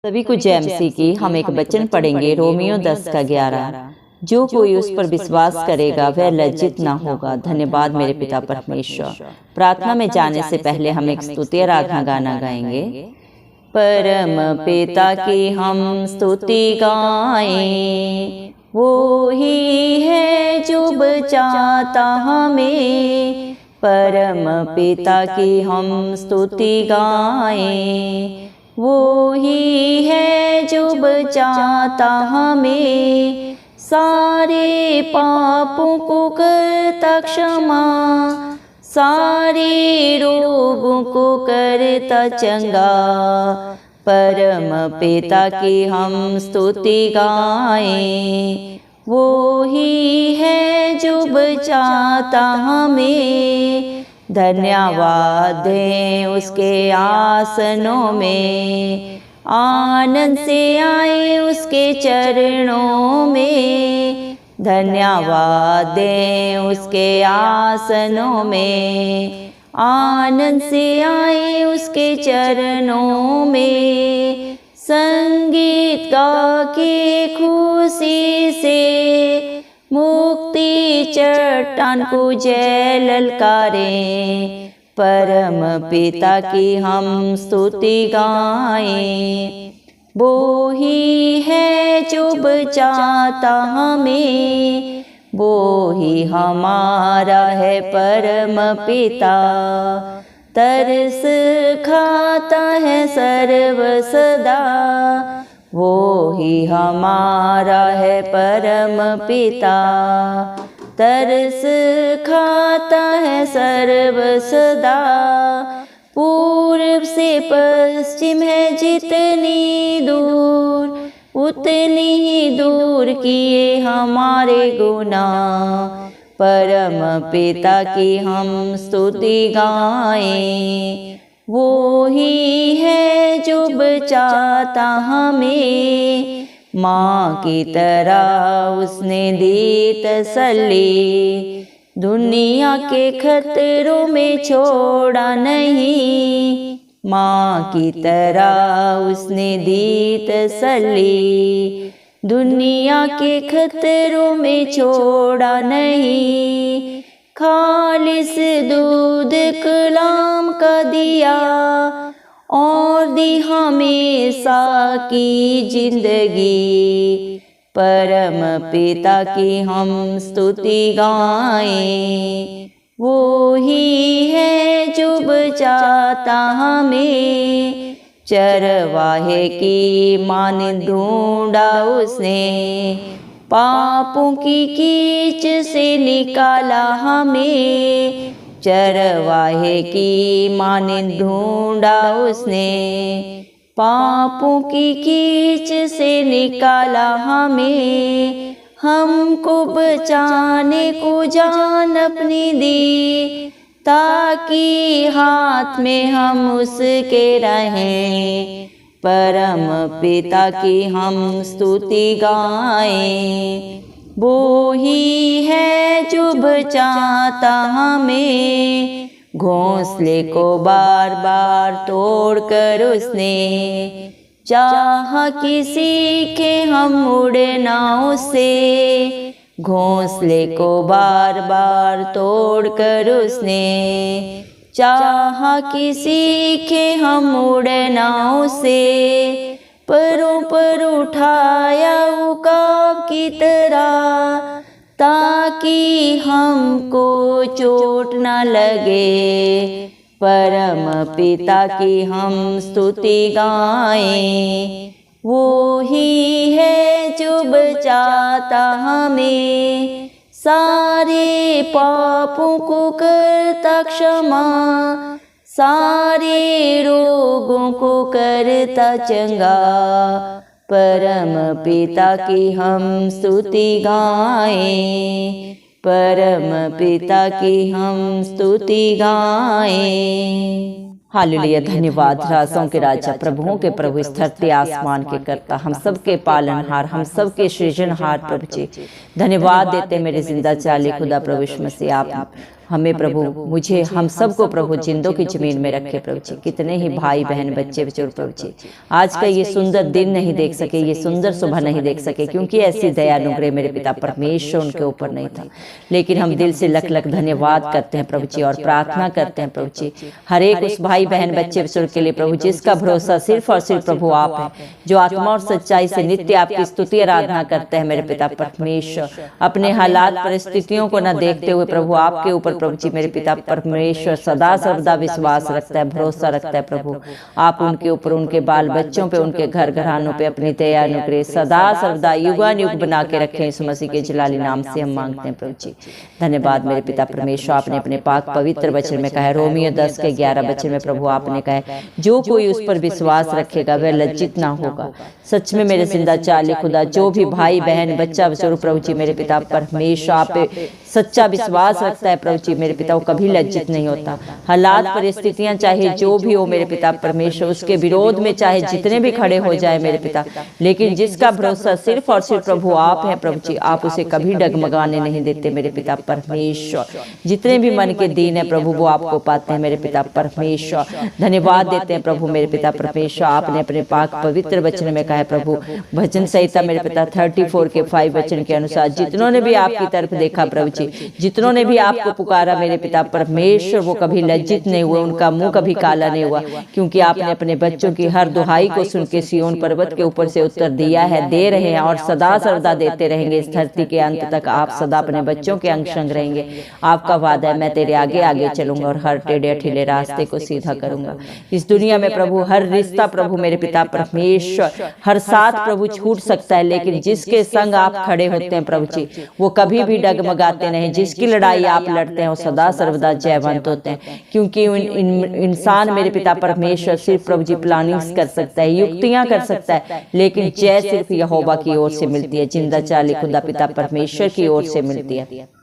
सभी को जय मसीह की। हम एक वचन पढ़ेंगे रोमियो 10 का 11। जो कोई उस पर विश्वास करेगा वह लज्जित ना होगा। धन्यवाद मेरे पिता परमेश्वर। प्रार्थना में जाने से पहले हम एक स्तुति आराधना गाना गाएंगे। परम पिता की हम स्तुति गाएं, वो ही है जो बचाता हमें। परम पिता की हम स्तुति गाएं, वो ही है जो बचाता हमें। सारे पापों को करता क्षमा, सारे रोगों को करता चंगा। परम पिता की हम स्तुति गाएं, वो ही है जो बचाता हमें। धन्यवाद दें उसके आसनों में, आनंद से आए उसके चरणों में। धन्यवाद दें उसके आसनों में, आनंद से आए उसके चरणों में। संगीत गा के खुशी से मुक्ति चट्टान को जय ललकारें। परम पिता की हम स्तुति गाएं, वो ही है जो बचाता हमें। वो ही हमारा है परम पिता, तरस खाता है सर्व सदा। वो ही हमारा है परम पिता, तरस खाता है सर्व सदा। पूर्व से पश्चिम है जितनी दूर, उतनी ही दूर किए हमारे गुनाह। परम पिता की हम स्तुति गाएं, वो ही है जो बचाता हमें। माँ की तरह उसने दी तसल्ली, दुनिया के खतरों में छोड़ा नहीं। माँ की तरह उसने दी तसल्ली, दुनिया के खतरों में छोड़ा नहीं। खालिस दूध कलाम का दिया और दी हमेशा की जिंदगी। परम पिता की हम स्तुति गाएं, वो ही है जो बचाता हमें। चरवाहे की मान ढूंढा उसने, पापों की कीच से निकाला हमें। चरवाहे की मान ढूंढा उसने, पापों की कीच से निकाला हमें। हमको बचाने को जान अपनी दी, ताकि हाथ में हम उसके रहें। परम पिता की हम स्तुति गाएं, वो ही है जो बचाता हमें। घोंसले को बार बार तोड़कर उसने चाहा कि सीखे हम उड़ना उससे। घोंसले को बार बार तोड़कर उसने चाहा कि सीखे हम उड़ना उससे। परों पर उठाया उकाब की तरह, ताकि हमको चोट न लगे। परम पिता की हम स्तुति गाएं, वो ही है जो बचाता हमें। सारे पापों को करता क्षमा, सारे रोगों को करता चंगा। परम पिता की हम स्तुति गाएं, परम पिता की हम स्तुति गाएं। हालेलुया। धन्यवाद। राजाओं के राजा, प्रभुओं के प्रभु, इस धरती आसमान के कर्ता, हम सबके पालनहार, हम सबके सृजनहार प्रभु जी, धन्यवाद देते मेरे जिंदा चाली खुदा प्रभु यीशु मसीह। आप हमें प्रभु, मुझे, हम सबको प्रभु जिंदों की जमीन में रखे प्रभु जी। कितने ही भाई बहन बच्चे बचोर प्रभु जी आज का ये सुंदर दिन नहीं देख सके, ये सुंदर सुबह नहीं देख सके, क्योंकि ऐसी दया अनुग्रह मेरे पिता परमेश्वर उनके ऊपर नहीं था। लेकिन हम दिल से लख लख धन्यवाद करते हैं प्रभु जी और प्रार्थना करते हैं प्रभु जी हर एक उस भाई बहन बच्चे बचोर के लिए प्रभु, जिसका भरोसा सिर्फ और सिर्फ प्रभु आप है, जो आत्मा और सच्चाई से नित्य आपकी स्तुति आराधना करते हैं मेरे पिता परमेश्वर। अपने हालात परिस्थितियों को न देखते हुए प्रभु आपके ऊपर प्रभु जी मेरे पिता परमेश्वर सदा सर्वदा विश्वास रखता है, भरोसा रखता है प्रभु। आप उनके ऊपर, उनके बाल बच्चों पे, उनके घर घरानों पे अपनी दया अनुग्रह सदा सर्वदा युगानुयुग बना के रखें। इस मसीह के जलाली नाम से हम मांगते हैं प्रभु जी। धन्यवाद मेरे पिता परमेश्वर। आपने अपने पाक पवित्र वचन में कहा है, रोमियो 10 के 11 वचन में प्रभु आपने कहा है, जो कोई उस पर विश्वास रखेगा वह लज्जित ना होगा। सच में मेरे जिंदा चाले खुदा, जो भी भाई बहन बच्चा स्वरूप प्रभु जी मेरे पिता परमेश्वर आप पे सच्चा विश्वास रखता है प्रभु जी मेरे पिता, वो कभी लज्जित नहीं होता। हालात परिस्थितियां चाहे जो भी हो मेरे पिता परमेश्वर, उसके विरोध में चाहे जितने भी खड़े हो जाए मेरे पिता, लेकिन जिसका भरोसा सिर्फ और सिर्फ प्रभु आप है प्रभु जी, आप उसे कभी डगमगाने नहीं देते मेरे पिता परमेश्वर। जितने भी मन के दीन है प्रभु वो आपको पाते हैं मेरे पिता परमेश्वर। धन्यवाद देते हैं प्रभु मेरे पिता परमेश्वर। आपने अपने पाक पवित्र वचन में कहा है प्रभु, भजन संहिता मेरे पिता 34 के 5 वचन के अनुसार, जितनों ने भी आपकी तरफ देखा प्रभु जी, जितनों ने भी आपको पुकारा मेरे पिता परमेश्वर, वो कभी लज्जित नहीं हुए, उनका मुंह कभी काला नहीं हुआ, क्योंकि आपने अपने बच्चों की हर दुहाई को सुन के सिय्योन पर्वत के ऊपर से उत्तर दिया है, दे रहे हैं और सदा सर्वदा देते रहेंगे। इस धरती के अंत तक आप सदा अपने बच्चों के अंग संग रहेंगे। आपका वादा है, मैं तेरे आगे आगे चलूंगा और हर टेढ़े अठीले रास्ते को सीधा करूंगा। इस दुनिया में प्रभु हर रिश्ता प्रभु मेरे पिता परमेश्वर, हर साथ प्रभु छूट सकता है, लेकिन जिसके संग आप खड़े होते हैं प्रभु जी, वो कभी भी डगमगाते नहीं। जिसकी लड़ाई आप लड़ते हैं वो सदा सर्वदा जयवंत होते हैं, क्योंकि इंसान मेरे पिता परमेश्वर सिर्फ प्रभु जी प्लानिंग्स कर सकता है, युक्तियां कर सकता है, लेकिन जय सिर्फ यहोवा की ओर से मिलती है, जिंदा चाली खुदा पिता परमेश्वर की ओर से मिलती है।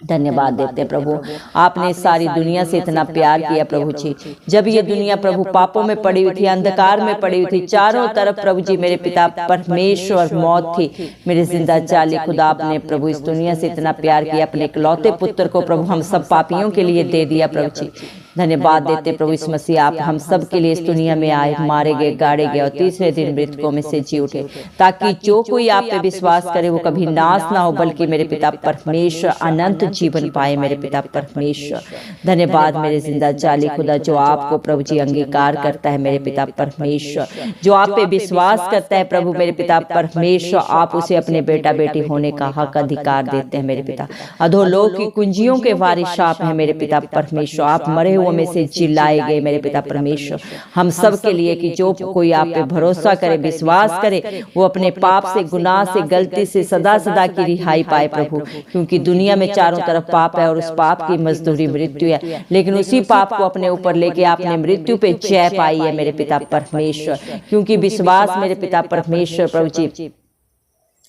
धन्यवाद देते हैं प्रभु, आपने सारी दुनिया से इतना प्यार किया प्रभु जी। जब ये दुनिया प्रभु पापों में पड़ी हुई थी, अंधकार में पड़ी हुई थी, चारों तरफ प्रभु जी मेरे पिता परमेश्वर मौत थी, मेरे जिंदा चाली खुदा आपने प्रभु इस दुनिया से इतना प्यार किया, अपने इकलौते पुत्र को प्रभु हम सब पापियों के लिए दे दिया प्रभु जी। धन्यवाद देते प्रभु इस मसीह, आप हम सब के लिए इस दुनिया में आए, मारे गए, गाड़े गए और तीसरे दिन मृतकों में से जी उठे, ताकि जो कोई आप पे विश्वास करे वो कभी नाश ना हो, बल्कि मेरे पिता परमेश्वर अनंत जीवन पाए मेरे पिता परमेश्वर। धन्यवाद मेरे जिंदा चाली खुदा, जो आपको प्रभु जी अंगीकार करता है मेरे पिता परमेश्वर, जो आप पे विश्वास करता है प्रभु मेरे पिता परमेश्वर, आप उसे अपने बेटा बेटी होने का हक अधिकार देते हैं मेरे पिता। अधोलोक की कुंजियों के वारिस आप हैं मेरे पिता परमेश्वर, आप मरे में से जिलाए गए मेरे पिता परमेश्वर हम सब के लिए, कि जो कोई आप पे भरोसा करे, विश्वास करे, वो अपने पाप से, गुनाह से, गलती से सदा सदा की रिहाई पाए प्रभु। क्योंकि दुनिया में चारों तरफ पाप है और उस पाप की मजदूरी मृत्यु है, लेकिन उसी पाप को अपने ऊपर लेके आपने मृत्यु पे जय पाई है मेरे पिता परमेश्वर। क्योंकि विश्वास मेरे पिता परमेश्वर प्रभु जी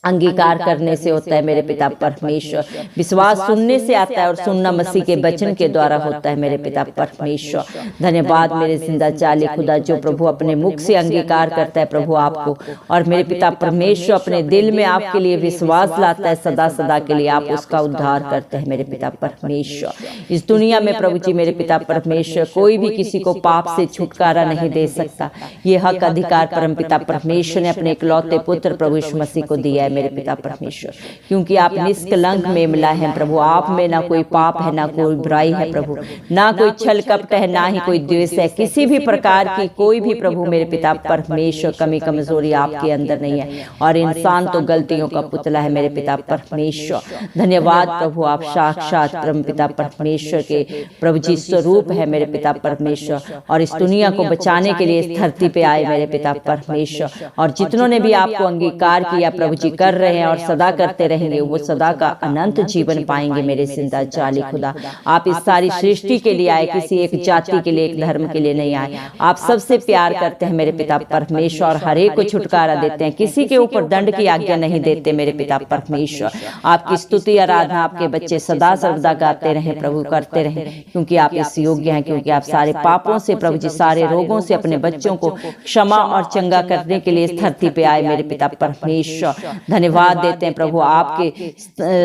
अंगीकार करने से होता है मेरे पिता परमेश्वर, विश्वास सुनने से आता है और सुनना मसीह के वचन के द्वारा होता है मेरे पिता परमेश्वर। धन्यवाद मेरे जिंदा चाली खुदा, जो प्रभु अपने मुख से अंगीकार करता है प्रभु आपको, और मेरे पिता परमेश्वर अपने दिल में आपके लिए विश्वास लाता है, सदा सदा के लिए आप उसका उद्धार करते हैं मेरे पिता परमेश्वर। इस दुनिया में प्रभु जी मेरे पिता परमेश्वर कोई भी किसी को पाप से छुटकारा नहीं दे सकता, ये हक अधिकार परम पिता परमेश्वर ने अपने इकलौते पुत्र प्रभु यीशु मसीह को दिया है मेरे पिता परमेश्वर। क्योंकि आप निष्कलंक में मिला है प्रभु, आप में ना कोई पाप है, ना कोई बुराई है प्रभु, ना कोई छल कपट है, ना ही कोई द्वेष है, किसी भी प्रकार की कोई भी प्रभु मेरे पिता परमेश्वर कमी कमजोरी आपके अंदर नहीं है, और इंसान तो गलतियों का पुतला है मेरे पिता परमेश्वर। धन्यवाद प्रभु, आप साक्षात परम पिता परमेश्वर के प्रभु जी स्वरूप है मेरे पिता परमेश्वर, और इस दुनिया को बचाने के लिए इस धरती पे आए मेरे पिता परमेश्वर। और जितनों ने भी आपको अंगीकार किया प्रभु जी कर रहे हैं और सदा करते रहेंगे, वो सदा का अनंत जीवन पाएंगे मेरे जिंदा चाली खुदा। आप इस सारी सृष्टि के लिए आए, किसी एक जाति के लिए, एक धर्म के लिए नहीं आए। आप सबसे प्यार करते हैं मेरे पिता परमेश्वर, और हर एक को छुटकारा देते हैं, किसी के ऊपर दंड की आज्ञा नहीं देते मेरे पिता परमेश्वर। आपकी स्तुति आराधना आपके बच्चे सदा सर्वदा गाते रहे प्रभु, करते रहे, क्योंकि आप इस योग्य हैं, क्योंकि आप सारे पापों से प्रभु जी, सारे रोगों से अपने बच्चों को क्षमा और चंगा करने के लिए इस धरती पे आए मेरे पिता परमेश्वर। धन्यवाद देते हैं प्रभु, आपके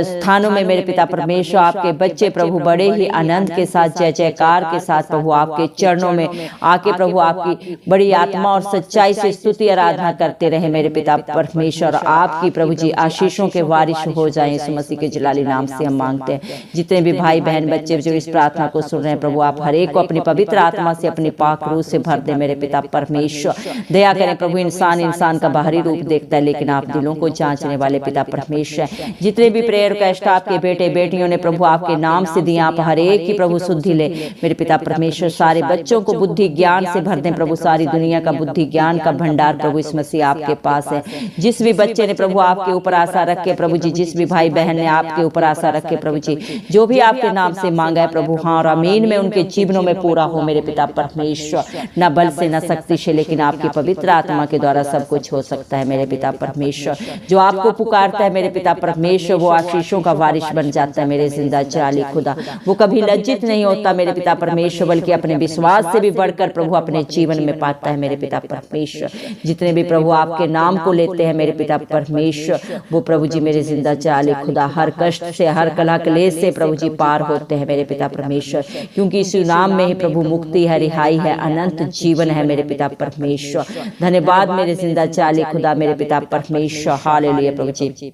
स्थानों में मेरे पिता परमेश्वर आपके बच्चे प्रभु बड़े ही आनंद के साथ, जय जयकार के साथ प्रभु आपके चरणों में आके प्रभु आपकी बड़ी आत्मा और सच्चाई से स्तुति आराधना करते रहे मेरे पिता परमेश्वर। आपकी प्रभु जी आशीषों के वारिश हो जाएं, यीशु मसीह के जलाली नाम से हम मांगते हैं। जितने भी भाई बहन बच्चे जो इस प्रार्थना को सुन रहे हैं प्रभु, आप हर एक को अपनी पवित्र आत्मा से, अपनी पाक रूह से भर दे मेरे पिता परमेश्वर। दया करें प्रभु, इंसान का बाहरी रूप देखता है लेकिन आप दिलों को जांचने वाले पिता परमेश्वर। जितने भी प्रेयर रिक्वेस्ट आपके बेटे बेटियों ने प्रभु आपके नाम से दिए, आप हर एक की प्रभु शुद्धि ले मेरे पिता परमेश्वर। सारे बच्चों को बुद्धि ज्ञान से भर दें प्रभु, सारी दुनिया का बुद्धि ज्ञान का भंडार प्रभु इस मसीह आपके पास है। जिस भी बच्चे ने प्रभु आपके ऊपर आशा रखे प्रभु जी, जिस भी भाई बहन ने आपके ऊपर आशा रखे प्रभु जी, जो भी आपके नाम से मांगा है प्रभु, हाँ और आमीन में उनके जीवनों में पूरा हो मेरे पिता परमेश्वर। न बल से न शक्ति से, लेकिन आपकी पवित्र आत्मा के द्वारा सब कुछ हो सकता है मेरे पिता परमेश्वर। जो आपको पुकारता है मेरे पिता परमेश्वर, वो आशीषों का वारिश बन जाता है मेरे जिंदा जाली खुदा। वो कभी लज्जित नहीं होता मेरे पिता परमेश्वर, बल्कि अपने विश्वास से भी बढ़कर प्रभु अपने जीवन में पाता है मेरे पिता परमेश्वर। जितने भी प्रभु आपके नाम को लेते हैं मेरे पिता परमेश्वर, वो प्रभु जी मेरे जिंदा जाली खुदा हर कष्ट से, हर कलह क्लेश से प्रभु जी पार होते हैं मेरे पिता परमेश्वर, क्योंकि इस नाम में ही प्रभु मुक्ति है, रिहाई है, अनंत जीवन है मेरे पिता परमेश्वर। धन्यवाद मेरे जिंदा जाली खुदा मेरे पिता परमेश्वर। हालेलुया प्रभु जी,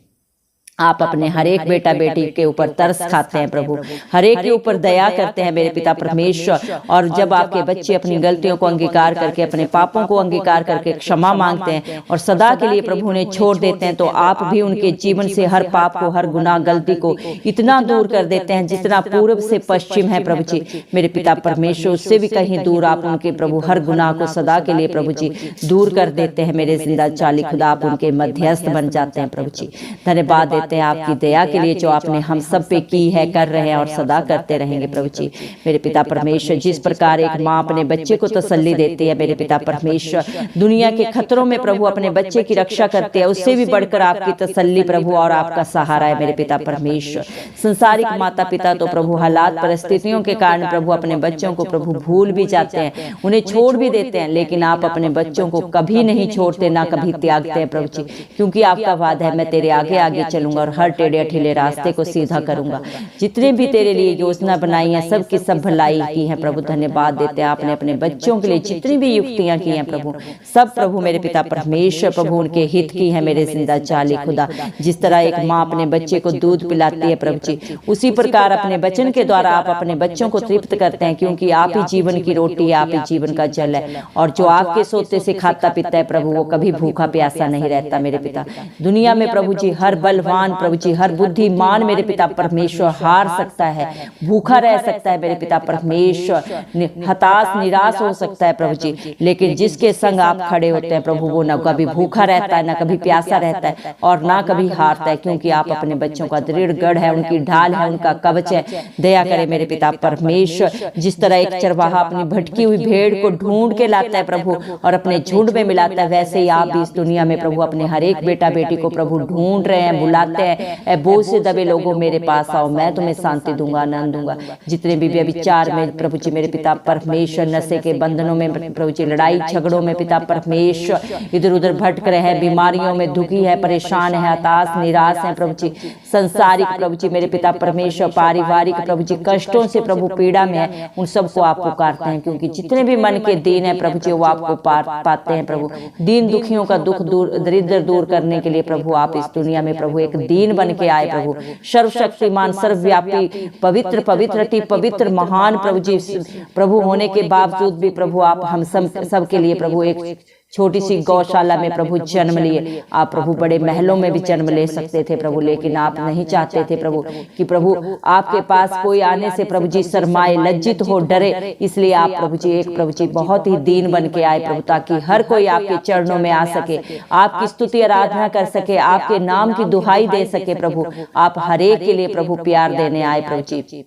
आप अपने हर एक बेटा बेटी के ऊपर तरस खाते हैं प्रभु, हर एक के ऊपर दया करते हैं मेरे पिता परमेश्वर। और जब आपके बच्चे अपनी गलतियों को अंगीकार करके, अपने पापों को अंगीकार करके क्षमा मांगते हैं और सदा के लिए प्रभु उन्हें छोड़ देते हैं, तो आप भी उनके जीवन से हर पाप को, हर गुनाह गलती को इतना दूर कर देते हैं जितना पूर्व से पश्चिम है प्रभु जी मेरे पिता परमेश्वर, उससे भी कहीं दूर आप उनके प्रभु हर गुनाह को सदा के लिए प्रभु जी दूर कर देते हैं मेरे जिंदा जाली खुदा। आप उनके मध्यस्थ बन जाते हैं प्रभु जी। धन्यवाद देते हैं आपकी दया के लिए जो आपने हम सब पे की है, कर रहे हैं और सदा करते रहेंगे प्रभु जी मेरे पिता परमेश्वर। जिस प्रकार एक माँ अपने बच्चे को तसल्ली देती है मेरे पिता परमेश्वर, दुनिया के खतरों में प्रभु अपने बच्चे की रक्षा करते हैं, उससे भी बढ़कर आपकी तसल्ली प्रभु और आपका सहारा है मेरे पिता परमेश्वर। संसारिक माता पिता तो प्रभु हालात परिस्थितियों के कारण प्रभु अपने बच्चों को प्रभु भूल भी जाते हैं, उन्हें छोड़ भी देते हैं, लेकिन आप अपने बच्चों को कभी नहीं छोड़ते, ना कभी त्यागते हैं प्रभु जी, क्योंकि आपका वादा है मैं तेरे आगे आगे चलूंगा और हर टेढ़े अठीले रास्ते को सीधा करूंगा। जितने भी तेरे लिए योजना बनाई है सब की सब भलाई की है प्रभु। धन्यवाद देते हैं आपने अपने बच्चों के लिए जितनी भी युक्तियां की हैं प्रभु, सब प्रभु मेरे पिता परमेश्वर प्रभु उनके हित की है मेरे जिंदा जाली खुदा। जिस तरह एक माँ अपने बच्चे को दूध पिलाती है प्रभु जी, उसी प्रकार अपने वचन के द्वारा आप अपने बच्चों को तृप्त करते हैं, क्योंकि आप ही जीवन की रोटी है, आप ही जीवन का जल है, और जो आपके सोते से खाता पीता है प्रभु वो कभी भूखा प्यासा नहीं रहता मेरे पिता। दुनिया में प्रभु जी हर बलवान प्रभु जी, हर बुद्धिमान मेरे पिता परमेश्वर हार सकता है, भूखा रह सकता है मेरे पिता परमेश्वर, हताश निराश हो सकता है प्रभु जी, लेकिन जिसके संग आप खड़े होते हैं प्रभु वो न कभी भूखा रहता है, न कभी प्यासा रहता है और ना कभी हारता है, क्योंकि आप अपने बच्चों का दृढ़ गढ़ है, उनकी ढाल है, उनका कवच है। दया करे मेरे पिता परमेश्वर, जिस तरह एक चरवाहा अपनी भटकी हुई भेड़ को ढूंढ के लाता है प्रभु और अपने झुंड में मिलाता है, वैसे ही आप भी इस दुनिया में प्रभु अपने हर एक बेटा बेटी को प्रभु ढूंढ रहे हैं, बुलाते हैं, बोझ से दबे लोगों मेरे पास आओ, मैं तुम्हें शांति दूंगा, आनंद दूंगा। जितने भी व्यभिचार में प्रभु जी मेरे पिता परमेश्वर, नशे के बंधनों में प्रभु जी, लड़ाई झगड़ों में पिता परमेश्वर इधर उधर भटक रहे हैं, बीमारियों में दुखी है, परेशान है, हताश निराश है प्रभु जी, संसारिक प्रभु जी मेरे पिता परमेश्वर, पारिवारिक प्रभु जी कष्टों से प्रभु पीड़ा में है, उन सबको आप पुकारते हैं, क्योंकि जितने भी मन के दीन है प्रभु जी वो आपको पाते हैं प्रभु। दीन दुखियों का दुख दूर, दरिद्र दूर करने के लिए प्रभु आप इस दुनिया में प्रभु एक दीन बन के आए प्रभु, सर्वशक्तिमान सर्वव्यापी पवित्र पवित्र अति पवित्र महान प्रभु जी प्रभु होने के बावजूद भी प्रभु आप हम सब के लिए प्रभु एक छोटी सी गौशाला में प्रभु जन्म लिए। आप प्रभु बड़े महलों में भी जन्म ले सकते थे प्रभु, लेकिन आप नहीं चाहते थे प्रभु कि प्रभु आपके पास कोई आने से प्रभु जी शर्माए, लज्जित हो, डरे, इसलिए आप प्रभु जी एक प्रभु जी बहुत ही दीन बन के आए प्रभु, ताकि हर कोई आपके चरणों में आ सके, आपकी स्तुति आराधना कर सके, आपके नाम की दुहाई दे सके प्रभु। आप हर एक के लिए प्रभु प्यार देने आए प्रभु जी।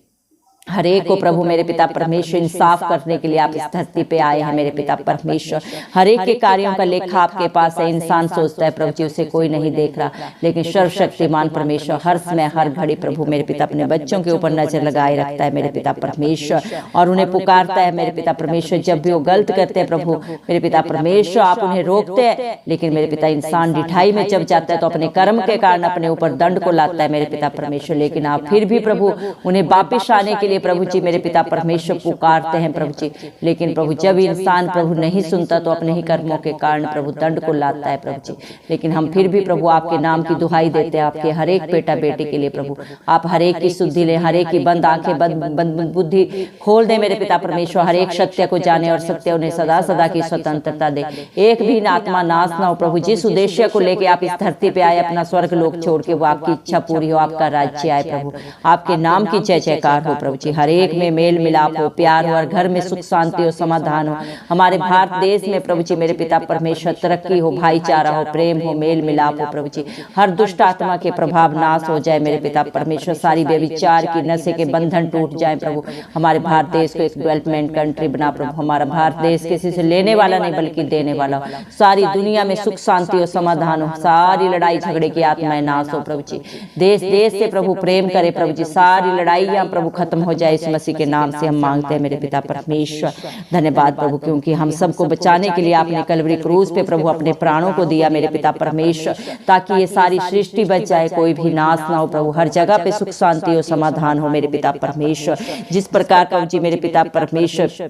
हर एक को प्रभु मेरे पिता परमेश्वर इंसाफ करने के लिए आप इस धरती पे आए हैं मेरे पिता परमेश्वर। हर एक के कार्यों का लेखा आपके पास है। इंसान सोचता है प्रभु जी उसे कोई नहीं देख रहा, लेकिन सर्वशक्तिमान परमेश्वर हर समय हर घड़ी प्रभु मेरे पिता अपने बच्चों के ऊपर नजर लगाए रखता है मेरे पिता परमेश्वर, और उन्हें पुकारता है मेरे पिता परमेश्वर। जब भी वो गलत करते हैं प्रभु मेरे पिता परमेश्वर आप उन्हें रोकते हैं, लेकिन मेरे पिता इंसान ढिठाई में जब जाता है तो अपने कर्म के कारण अपने ऊपर दंड को लाता है मेरे पिता परमेश्वर। लेकिन आप फिर भी प्रभु उन्हें वापिस आने के लिए प्रभु जी मेरे पिता परमेश्वर पुकारते हैं प्रभु जी। लेकिन प्रभु जब इंसान प्रभु नहीं सुनता तो अपने ही कर्मों के कारण प्रभु दंड को लाता है प्रभु जी। लेकिन हम फिर भी प्रभु आपके नाम की दुहाई देते हैं आपके हर एक बेटा बेटी के लिए प्रभु। आप हर एक की शुद्धि लें, हर एक की बंद आंखें बंद बुद्धि खोल दें मेरे पिता परमेश्वर। हर एक सत्य को जाने और सत्य उन्हें सदा सदा की स्वतंत्रता दे। एक भी आत्मा नाश ना हो प्रभु। जिस उद्देश्य को लेके आप इस धरती पे आए अपना स्वर्ग लोक छोड़ के, वो आपकी इच्छा पूरी हो, आपका राज्य आए प्रभु। आपके नाम की जय जयकार हो प्रभु जी। हर एक में मेल मिलाप हो, प्यार हो, और घर में सुख शांति हो, समाधान हो। हमारे भारत देश में प्रभु जी मेरे पिता परमेश्वर तरक्की हो, भाईचारा हो, प्रेम हो, मेल मिलाप हो प्रभु जी। हर दुष्ट आत्मा के प्रभाव नाश हो जाए मेरे पिता परमेश्वर। सारी व्यभिचार की नशे के बंधन टूट जाए प्रभु। हमारे भारत देश को एक डेवलपमेंट कंट्री बना प्रभु। हमारा भारत देश किसी से लेने वाला नहीं बल्कि देने वाला हो। सारी दुनिया में सुख शांति हो, समाधान हो, सारी लड़ाई झगड़े की आत्माएं नाश हो प्रभु जी। देश देश से प्रभु प्रेम करे प्रभु जी। सारी लड़ाइयां प्रभु खत्म हो जाए, इस मसीह के नाम से हम मांगते हैं मेरे पिता परमेश्वर। धन्यवाद प्रभु, क्योंकि हम सबको बचाने के लिए आपने कलवरी क्रूस पे प्रभु अपने प्राणों को दिया मेरे पिता परमेश्वर, ताकि ये सारी सृष्टि बच जाए, कोई भी नाश ना हो प्रभु। हर जगह पे सुख शांति हो, समाधान हो मेरे पिता परमेश्वर। जिस प्रकार प्रभु जी मेरे पिता परमेश्वर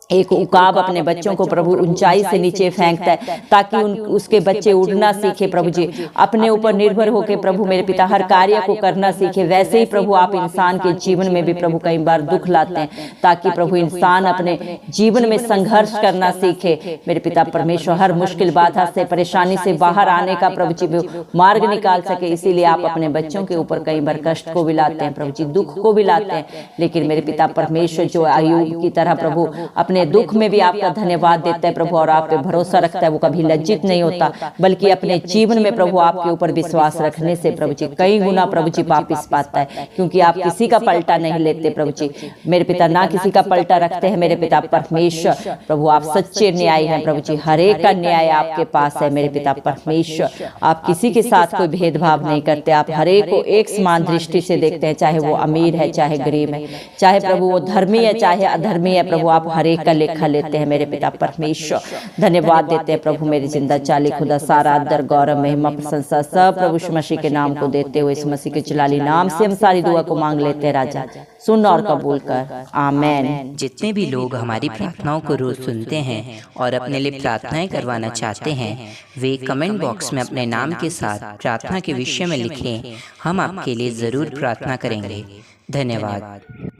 एक उकाब अपने बच्चों को प्रभु ऊंचाई से नीचे फेंकता है ताकि उसके बच्चे उड़ना सीखे प्रभु जी, अपने ऊपर निर्भर होकर प्रभु मेरे पिता हर कार्य को करना सीखे। वैसे ही प्रभु आप इंसान के जीवन में भी प्रभु कई बार दुख लाते हैं ताकि प्रभु इंसान अपने जीवन में संघर्ष करना सीखे मेरे पिता परमेश्वर। हर मुश्किल बाधा से परेशानी से बाहर आने का प्रभु जी मार्ग निकाल सके। इसीलिए आप अपने बच्चों के ऊपर कई बार कष्ट को भी लाते हैं प्रभु जी, दुख को भी लाते हैं। लेकिन मेरे पिता परमेश्वर जो अय्यूब की तरह प्रभु अपने दुख में भी आपका धन्यवाद देता है प्रभु, और आप पे भरोसा रखता है। वो कभी लज्जित नहीं होता, बल्कि अपने जीवन में प्रभु आपके ऊपर विश्वास रखने से प्रभु जी कई गुना प्रभु जी वापिस पाता है, क्योंकि आप किसी का पलटा नहीं लेते प्रभु जी मेरे पिता, ना किसी का पलटा रखते हैं मेरे पिता परमेश्वर। प्रभु आप सच्चे न्याय हैं प्रभु जी, हर एक का न्याय आपके पास है मेरे पिता परमेश्वर। आप किसी के साथ कोई भेदभाव नहीं करते, आप हर एक को एक समान दृष्टि से देखते हैं, चाहे वो अमीर है चाहे गरीब है, चाहे प्रभु वो धर्मी है चाहे अधर्मी है प्रभु। आप हर एक का लेखा लेते हैं मेरे पिता परमेश्वर। धन्यवाद देते हैं प्रभु मेरी जिंदा चाली खुदा, सारा आदर गौरव महिमा प्रशंसा सब प्रभु यीशु मसीह के नाम को देते हुए, इस मसीह के जलाली नाम से हम सारी दुआ को मांग लेते हैं राजा, सुन और कबूल कर, आमेन। जितने भी लोग हमारी प्रार्थनाओं को रोज सुनते हैं और अपने लिए प्रार्थनाएं करवाना चाहते हैं, वे कमेंट बॉक्स में अपने नाम के साथ प्रार्थना के विषय में लिखें। हम आपके लिए जरूर प्रार्थना करेंगे। धन्यवाद।